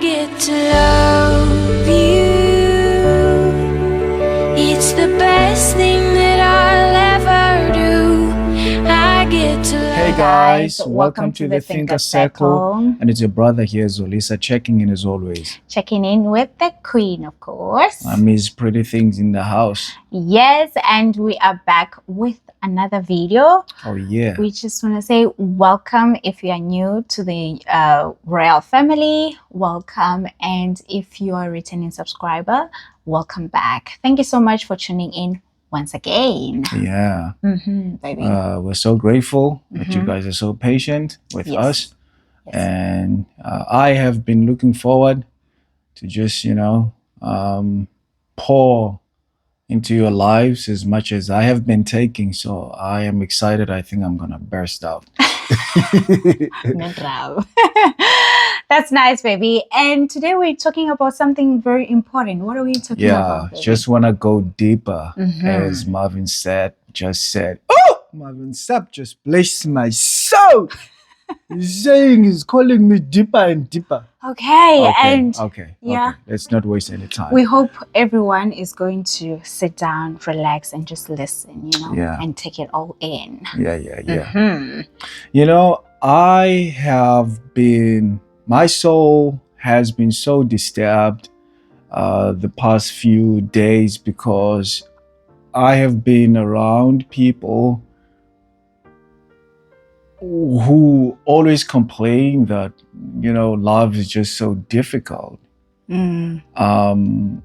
get to love you. It's the best thing that I'll ever do. I get to love. Hey guys, welcome to the Thinker Circle. And it's your brother here, Zolisa, checking in as always. Checking in with the Queen, of course. Miss Pretty Things in the house. Yes, and we are back with another video. Oh yeah. We just want to say welcome if you are new to the Royal family. Welcome, and if you are a returning subscriber, welcome back. Thank you so much for tuning in once again. Yeah. Baby. We're so grateful that you guys are so patient with us. Yes. And I have been looking forward to just, pour into your lives as much as I have been taking. So I am excited. I think I'm going to burst out. That's nice, baby. And today we're talking about something very important. What are we talking about, baby? Just want to go deeper. As Marvin Sapp just said. Oh, Marvin Sapp just blessed my soul. He's saying he's calling me deeper and deeper. Okay. Let's not waste any time. We hope everyone is going to sit down, relax, and just listen, and take it all in. My soul has been so disturbed the past few days because I have been around people who always complain that, love is just so difficult. I don't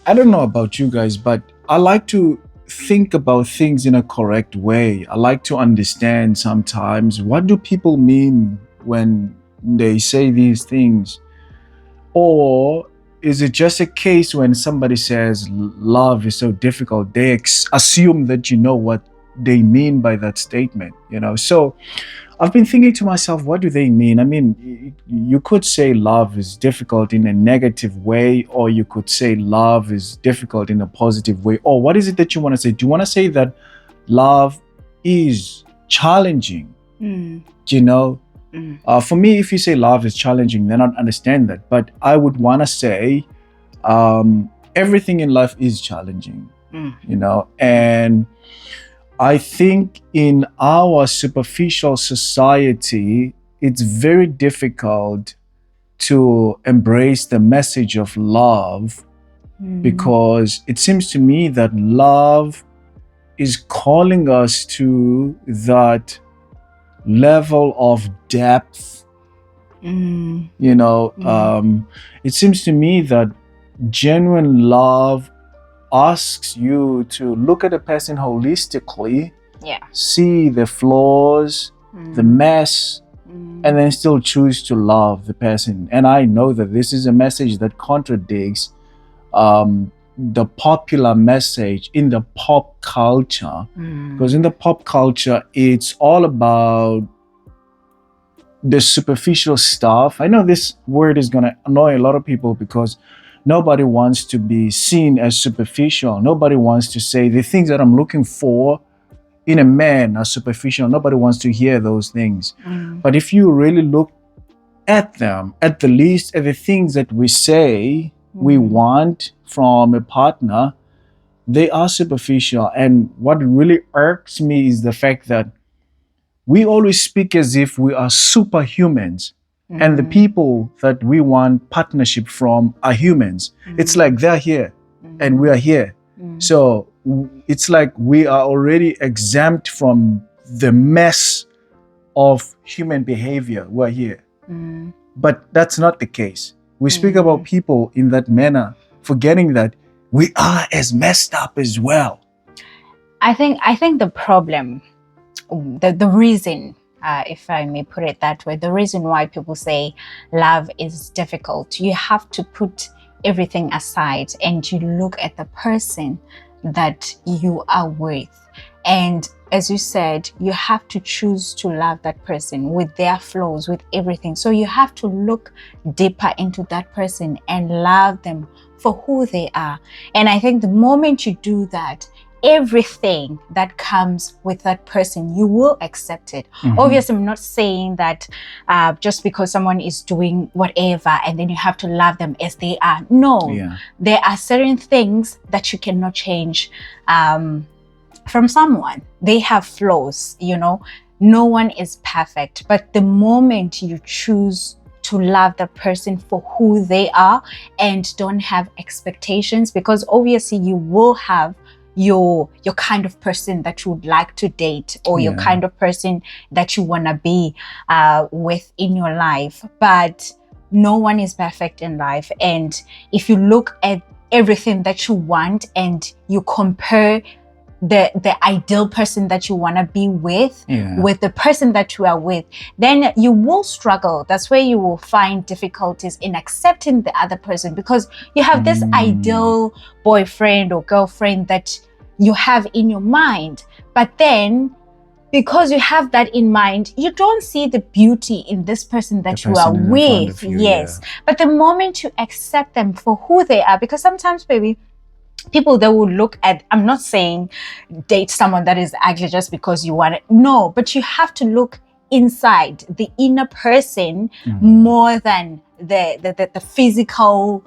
know about you guys, but I like to think about things in a correct way. I like to understand sometimes, what do people mean when they say these things? Or is it just a case when somebody says love is so difficult, they assume that you know what they mean by that statement, So I've been thinking to myself, what do they mean? I mean, you could say love is difficult in a negative way, or you could say love is difficult in a positive way. Or what is it that you want to say? Do you want to say that love is challenging? For me, if you say love is challenging, then I'd understand that. But I would want to say everything in life is challenging, and I think in our superficial society, it's very difficult to embrace the message of love because it seems to me that love is calling us to that level of depth. It seems to me that genuine love asks you to look at a person holistically, see the flaws, the mess, and then still choose to love the person. And I know that this is a message that contradicts the popular message in the pop culture, because in the pop culture, it's all about the superficial stuff. I know this word is going to annoy a lot of people because nobody wants to be seen as superficial. Nobody wants to say the things that I'm looking for in a man are superficial. Nobody wants to hear those things. But if you really look at them, at the least at the things that we say we want from a partner, they are superficial. And what really irks me is the fact that we always speak as if we are superhumans. And the people that we want partnership from are humans. It's like they're here and we are here. So it's like we are already exempt from the mess of human behavior. We're here. But that's not the case. We speak about people in that manner, forgetting that we are as messed up as well. I think the problem, the reason, if I may put it that way, the reason why people say love is difficult, you have to put everything aside and you look at the person that you are with. And as you said, you have to choose to love that person with their flaws, with everything. So you have to look deeper into that person and love them for who they are. And I think the moment you do that, everything that comes with that person, you will accept it. Obviously, I'm not saying that just because someone is doing whatever and then you have to love them as they are. No, there are certain things that you cannot change from someone. They have flaws, you know. No one is perfect, but the moment you choose to love the person for who they are and don't have expectations, because obviously you will have your kind of person that you would like to date, or your kind of person that you want to be with in your life. But no one is perfect in life. And if you look at everything that you want and you compare the ideal person that you want to be with the person that you are with, then you will struggle. That's where you will find difficulties in accepting the other person, because you have this ideal boyfriend or girlfriend that you have in your mind. But then, because you have that in mind, you don't see the beauty in this person that you are with. But the moment you accept them for who they are, because sometimes, baby, people that will look at, I'm not saying date someone that is ugly just because you want it. No, but you have to look inside the inner person more than the physical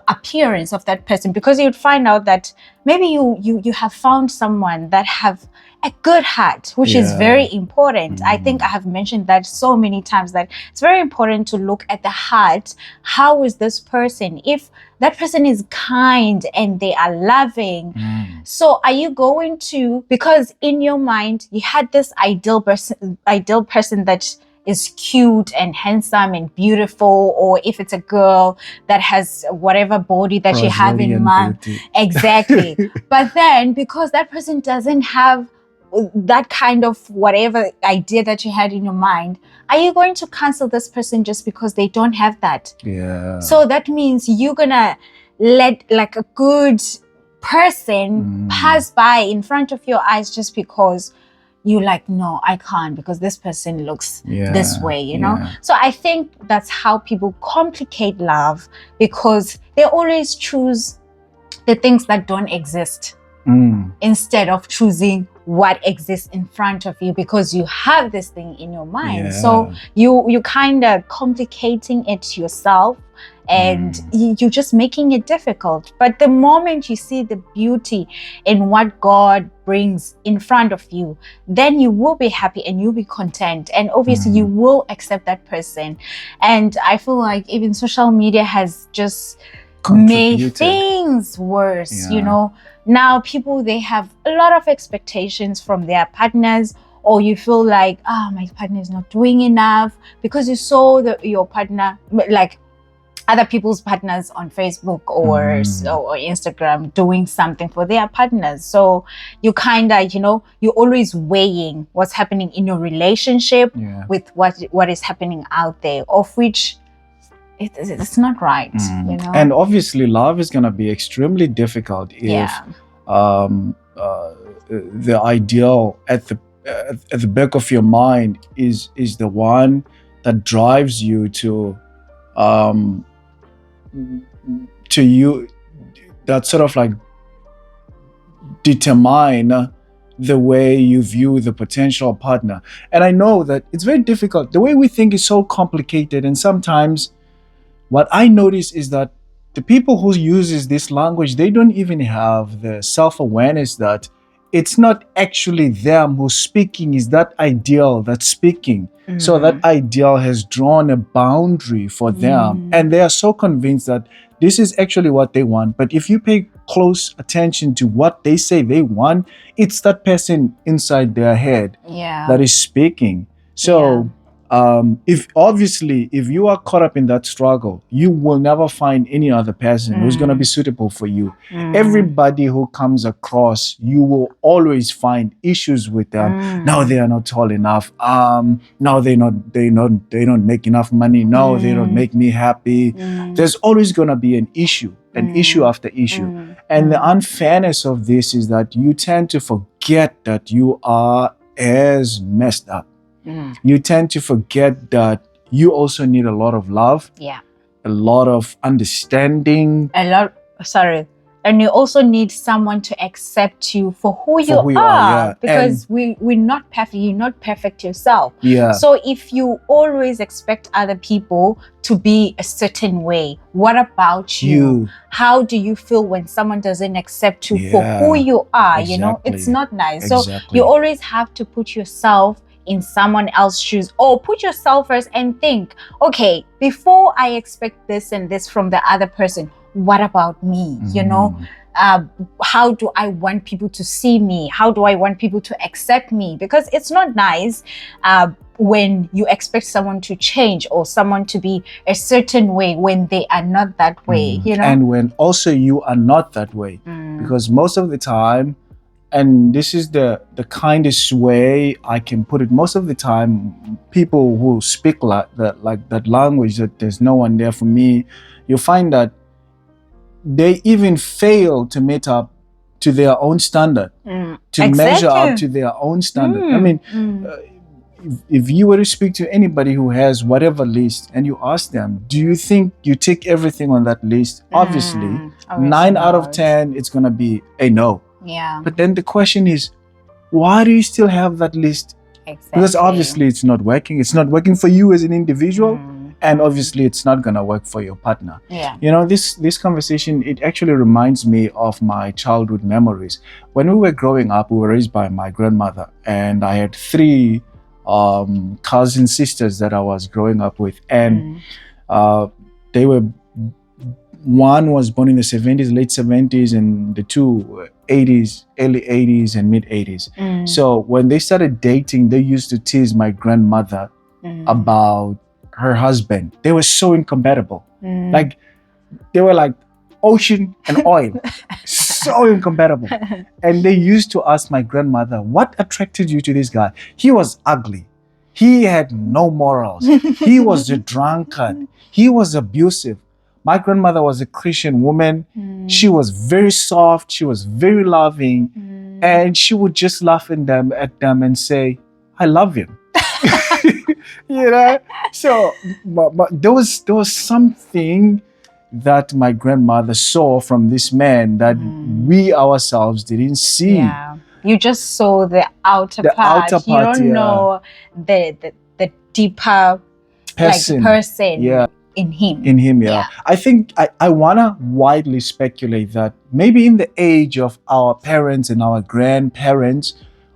appearance of that person, because you'd find out that maybe you have found someone that have a good heart, which is very important. I think I have mentioned that so many times, that it's very important to look at the heart. How is this person? If that person is kind and they are loving, so are you going to, because in your mind you had this ideal person that is cute and handsome and beautiful, or if it's a girl that has whatever body that you have in mind. Exactly. But then, because that person doesn't have that kind of whatever idea that you had in your mind, are you going to cancel this person just because they don't have that? So that means you're gonna let like a good person pass by in front of your eyes just because you like, no, I can't, because this person looks this way, you know? So I think that's how people complicate love, because they always choose the things that don't exist instead of choosing what exists in front of you, because you have this thing in your mind. So you kind of complicating it yourself, and you're just making it difficult. But the moment you see the beauty in what God brings in front of you, then you will be happy and you'll be content, and obviously you will accept that person. And I feel like even social media has just made things worse. You know, now people, they have a lot of expectations from their partners, or you feel like, my partner is not doing enough, because you saw your partner, like other people's partners on Facebook or Instagram, doing something for their partners. So you kind of, you know, you're always weighing what's happening in your relationship with what is happening out there, of which it's not right, you know. And obviously love is going to be extremely difficult if the ideal at the back of your mind is the one that drives you to you, that sort of like determine the way you view the potential partner. And I know that it's very difficult. The way we think is so complicated, and sometimes what I notice is that the people who uses this language, they don't even have the self-awareness that it's not actually them who's speaking, is that ideal that's speaking. So that ideal has drawn a boundary for them, and they are so convinced that this is actually what they want. But if you pay close attention to what they say they want, it's that person inside their head that is speaking. So if you are caught up in that struggle, you will never find any other person who's going to be suitable for you. Everybody who comes across, you will always find issues with them. Now they are not tall enough. Now they don't make enough money. No, they don't make me happy. There's always going to be an issue after issue. And the unfairness of this is that you tend to forget that you are as messed up. You tend to forget that you also need a lot of love, a lot of understanding, a and you also need someone to accept you for who you are, yeah. because we're not perfect. You're not perfect yourself. Yeah. So if you always expect other people to be a certain way, what about you? How do you feel when someone doesn't accept you for who you are? Exactly. You know, it's not nice. Exactly. So you always have to put yourself in someone else's shoes, or put yourself first and think, okay, before I expect this and this from the other person, what about me? You know, how do I want people to see me? How do I want people to accept me? Because it's not nice when you expect someone to change or someone to be a certain way when they are not that way, you know? And when also you are not that way. Because most of the time, and this is the kindest way I can put it, most of the time, people who speak like that language, that there's no one there for me, you find that they even fail to meet up to their own standard, to measure up to their own standard. I mean, if you were to speak to anybody who has whatever list and you ask them, do you think you tick everything on that list? Obviously 9 out of 10, it's going to be a no. Yeah. But then the question is, why do you still have that list? Exactly. Because obviously it's not working. It's not working for you as an individual. And obviously it's not going to work for your partner. Yeah. You know, this conversation, it actually reminds me of my childhood memories. When we were growing up, we were raised by my grandmother, and I had 3 cousin sisters that I was growing up with. And they were, one was born in the 70s, late 70s, and the 2 80s, early 80s and mid 80s. So when they started dating, they used to tease my grandmother about her husband. They were so incompatible. Like, they were like ocean and oil. So incompatible. And they used to ask my grandmother, what attracted you to this guy? He was ugly. He had no morals. He was a drunkard. He was abusive. My grandmother was a Christian woman. She was very soft. She was very loving. And she would just laugh at them and say, I love him. You know? So, but there was something that my grandmother saw from this man that we ourselves didn't see. Yeah. You just saw the outer part. You don't know the deeper person. In him. I think I want to widely speculate that maybe in the age of our parents and our grandparents,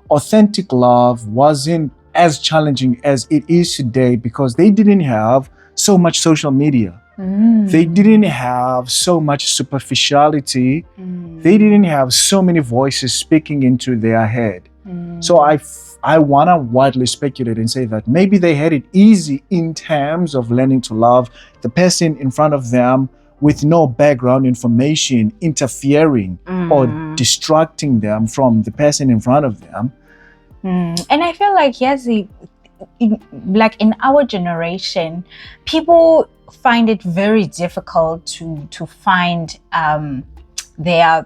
authentic love wasn't as challenging as it is today, because they didn't have so much social media. They didn't have so much superficiality. They didn't have so many voices speaking into their head. So I want to widely speculate and say that maybe they had it easy in terms of learning to love the person in front of them with no background information interfering or distracting them from the person in front of them. And I feel like, yes, like in our generation, people find it very difficult to find their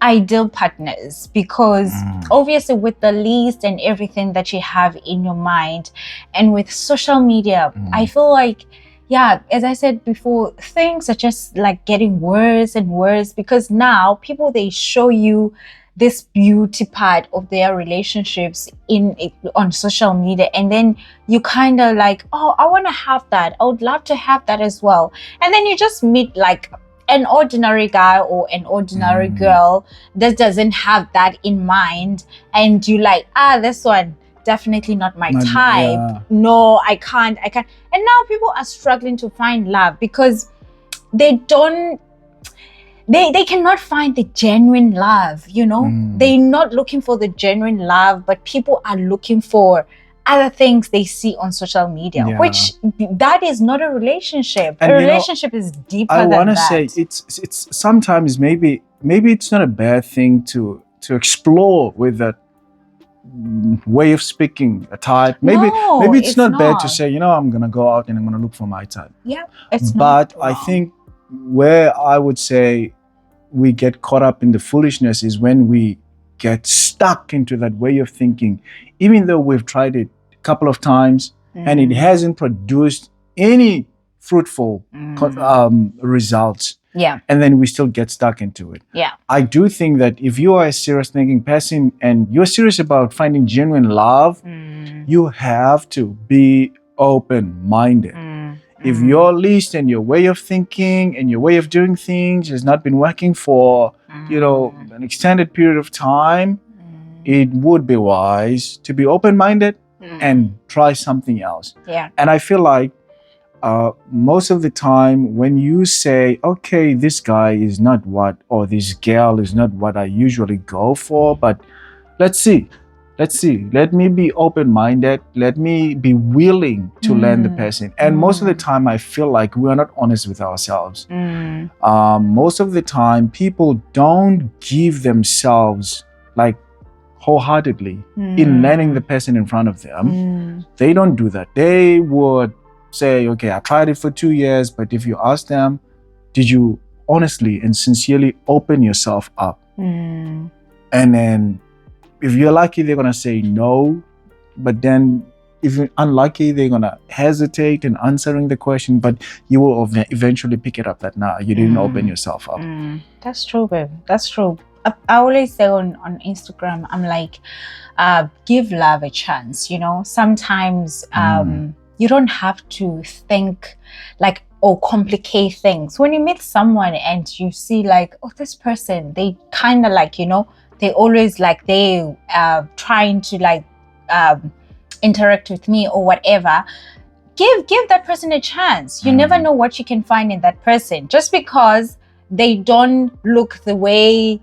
ideal partners, because obviously with the list and everything that you have in your mind, and with social media, I feel like, as I said before, things are just like getting worse and worse, because now people, they show you this beauty part of their relationships on social media, and then you kind of like, oh, I want to have that, I would love to have that as well. And then you just meet like an ordinary guy or an ordinary girl that doesn't have that in mind, and you like, this one definitely not my type. No, I can't. And now people are struggling to find love because they cannot find the genuine love, you know? They're not looking for the genuine love, but people are looking for other things they see on social media, which that is not a relationship. And a relationship is deeper than that. I want to say it's sometimes maybe it's not a bad thing to explore with that way of speaking, a type. Maybe it's not bad to say, I'm going to go out and I'm going to look for my type. Yeah, it's not. But wrong. I think where I would say we get caught up in the foolishness is when we get stuck into that way of thinking, even though we've tried it a couple of times and it hasn't produced any fruitful results. Yeah. And then we still get stuck into it. Yeah. I do think that if you are a serious thinking person and you're serious about finding genuine love, you have to be open-minded. If your list and your way of thinking and your way of doing things has not been working for, an extended period of time, it would be wise to be open-minded and try something else. Yeah. And I feel like most of the time when you say, okay, this guy is not what, or this girl is not what I usually go for, but let's see. Let me be open-minded. Let me be willing to learn the person. And most of the time, I feel like we are not honest with ourselves. Most of the time, people don't give themselves like wholeheartedly in learning the person in front of them. They don't do that. They would say, okay, I tried it for 2 years, but if you ask them, did you honestly and sincerely open yourself up? And then if you're lucky, they're gonna say no. But then if you're unlucky, they're gonna hesitate in answering the question, but you will eventually pick it up that you didn't open yourself up. That's true, babe. That's true. I always say on Instagram, I'm like, give love a chance. Sometimes you don't have to think like or complicate things. When you meet someone and you see like, oh, this person, they kind of like, they always like they trying to like interact with me or whatever. Give that person a chance. You never know what you can find in that person. Just because they don't look the way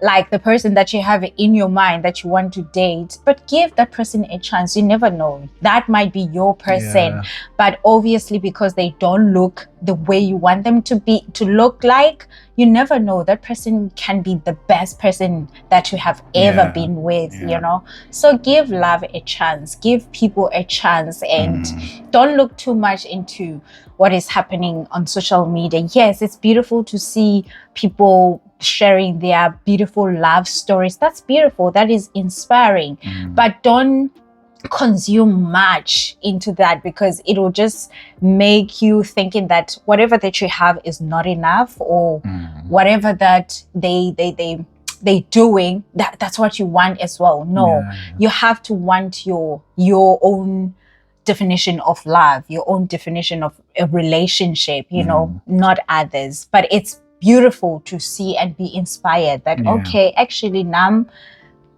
like the person that you have in your mind that you want to date, but give that person a chance. You never know. That might be your person. Yeah. But obviously because they don't look the way you want them to look like, you never know. That person can be the best person that you have ever been with, So give love a chance. Give people a chance and don't look too much into what is happening on social media. Yes, it's beautiful to see people sharing their beautiful love stories. That's beautiful. That is inspiring. But don't consume much into that, because it will just make you thinking that whatever that you have is not enough, or whatever that they doing, that's what you want as well. No, you have to want your own definition of love, your own definition of a relationship, not others. But it's beautiful to see and be inspired that okay, actually now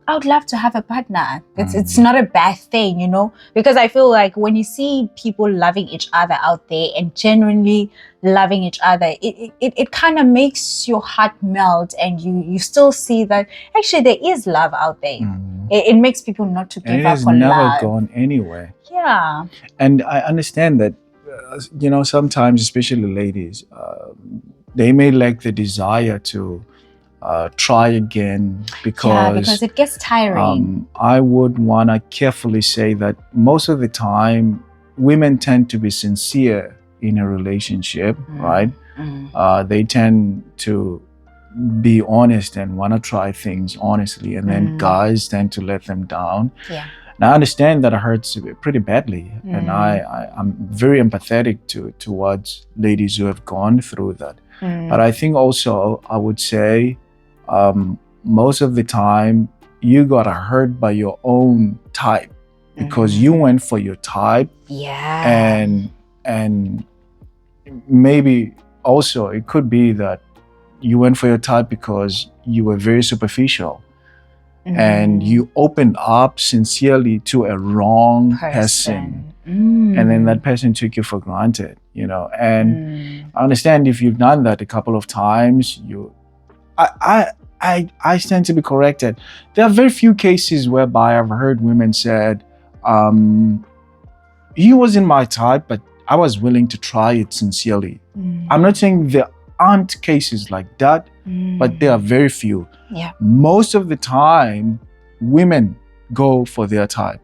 I would love to have a partner. It's not a bad thing, because I feel like when you see people loving each other out there and genuinely loving each other, it kind of makes your heart melt, and you still see that actually there is love out there. It makes people not to give up on love. It has never gone anywhere. Yeah. And I understand that, sometimes, especially ladies, they may lack the desire to try again because it gets tiring. I would want to carefully say that most of the time, women tend to be sincere in a relationship, right? They tend to be honest and want to try things honestly, and then guys tend to let them down. Yeah. Now, I understand that it hurts pretty badly, and I'm very empathetic towards ladies who have gone through that. But I think also I would say most of the time you got hurt by your own type, because you went for your type. Yeah. And maybe also it could be that you went for your type because you were very superficial. And you opened up sincerely to a wrong person. And then that person took you for granted, and I understand if you've done that a couple of times, I stand to be corrected. There are very few cases whereby I've heard women said, he wasn't my type, but I was willing to try it sincerely. I'm not saying there aren't cases like that, but there are very few. Yeah. Most of the time, women go for their type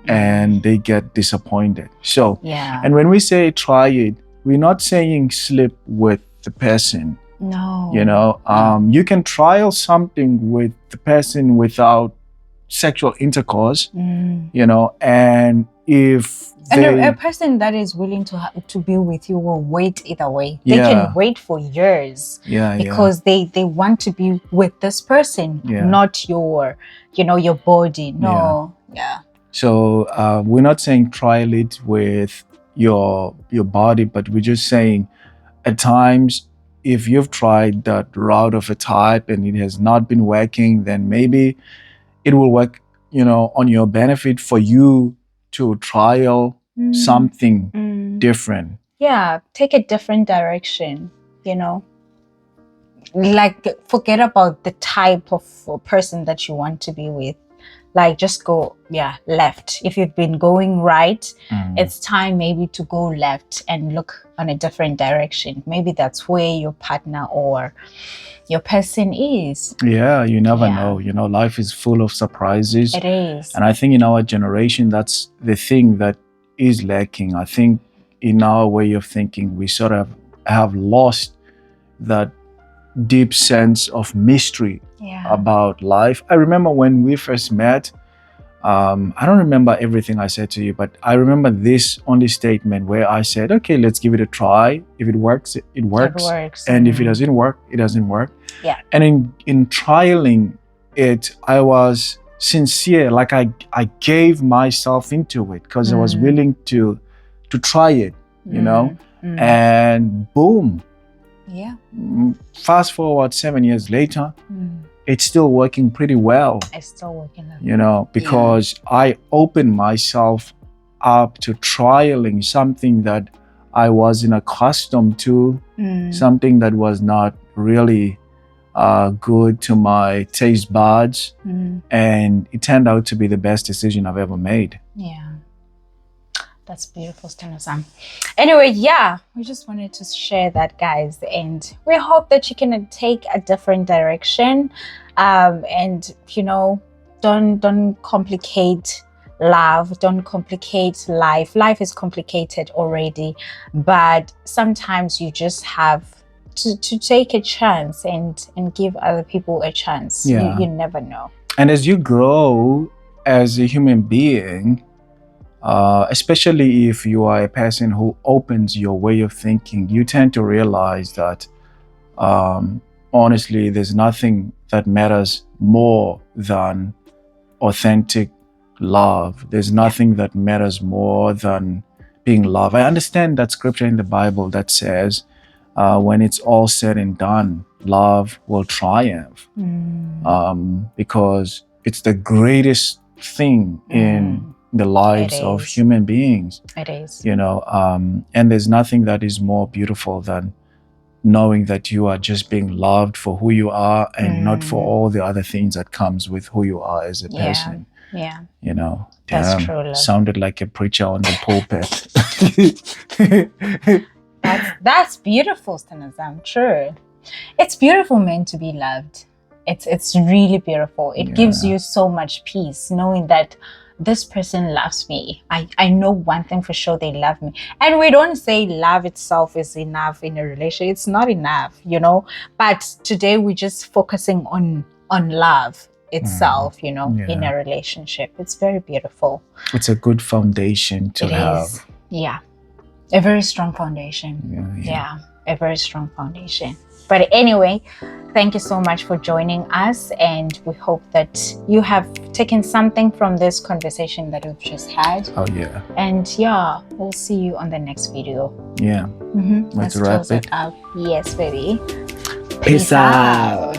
and they get disappointed. So, and when we say try it, we're not saying sleep with the person. No. You can trial something with the person without sexual intercourse, and if and they, a person that is willing to be with you will wait either way. They Yeah. can wait for years because they want to be with this person, not your, your body. No, So we're not saying trial it with your body, but we're just saying at times, if you've tried that route of a type and it has not been working, then maybe it will work, on your benefit for you to trial something different. Yeah, take a different direction, Like, forget about the type of person that you want to be with. Like, just go left. If you've been going right, it's time maybe to go left and look on a different direction. Maybe that's where your partner or your person is. Yeah, you never know. Life is full of surprises. It is. And I think in our generation, that's the thing that is lacking. I think in our way of thinking, we sort of have lost that deep sense of mystery about life. I remember when we first met, I don't remember everything I said to you, but I remember this only statement where I said, okay, let's give it a try. If it works, it works. And if it doesn't work, it doesn't work. Yeah. And in trialing it, I was sincere. Like I gave myself into it because I was willing to try it, and boom. Yeah. Fast forward 7 years later, it's still working pretty well. It's still working. Because I opened myself up to trialing something that I wasn't accustomed to, something that was not really good to my taste buds, and it turned out to be the best decision I've ever made. Yeah. That's beautiful, Stano-san. Anyway, we just wanted to share that, guys, and we hope that you can take a different direction, and don't complicate love, don't complicate life. Life is complicated already, but sometimes you just have to take a chance and give other people a chance. You never know. And as you grow as a human being, especially if you are a person who opens your way of thinking, you tend to realize that honestly, there's nothing that matters more than authentic love. There's nothing that matters more than being loved. I understand that scripture in the Bible that says, when it's all said and done, love will triumph, because it's the greatest thing in the lives of human beings. It is. And there's nothing that is more beautiful than knowing that you are just being loved for who you are and not for all the other things that comes with who you are as a person. Yeah. That's true love. Sounded like a preacher on the pulpit. That's beautiful, Stano-san. True. It's beautiful, man, to be loved. It's really beautiful. It gives you so much peace knowing that this person loves me. I know one thing for sure, they love me. And we don't say love itself is enough in a relationship. It's not enough, But today we're just focusing on love itself, in a relationship. It's very beautiful. It's a good foundation to have. Is. Yeah. A very strong foundation. Yeah. A very strong foundation. But anyway, thank you so much for joining us, and we hope that you have taken something from this conversation that we've just had. Oh yeah. And we'll see you on the next video. Yeah. Let's wrap it up. Yes, baby. Peace out.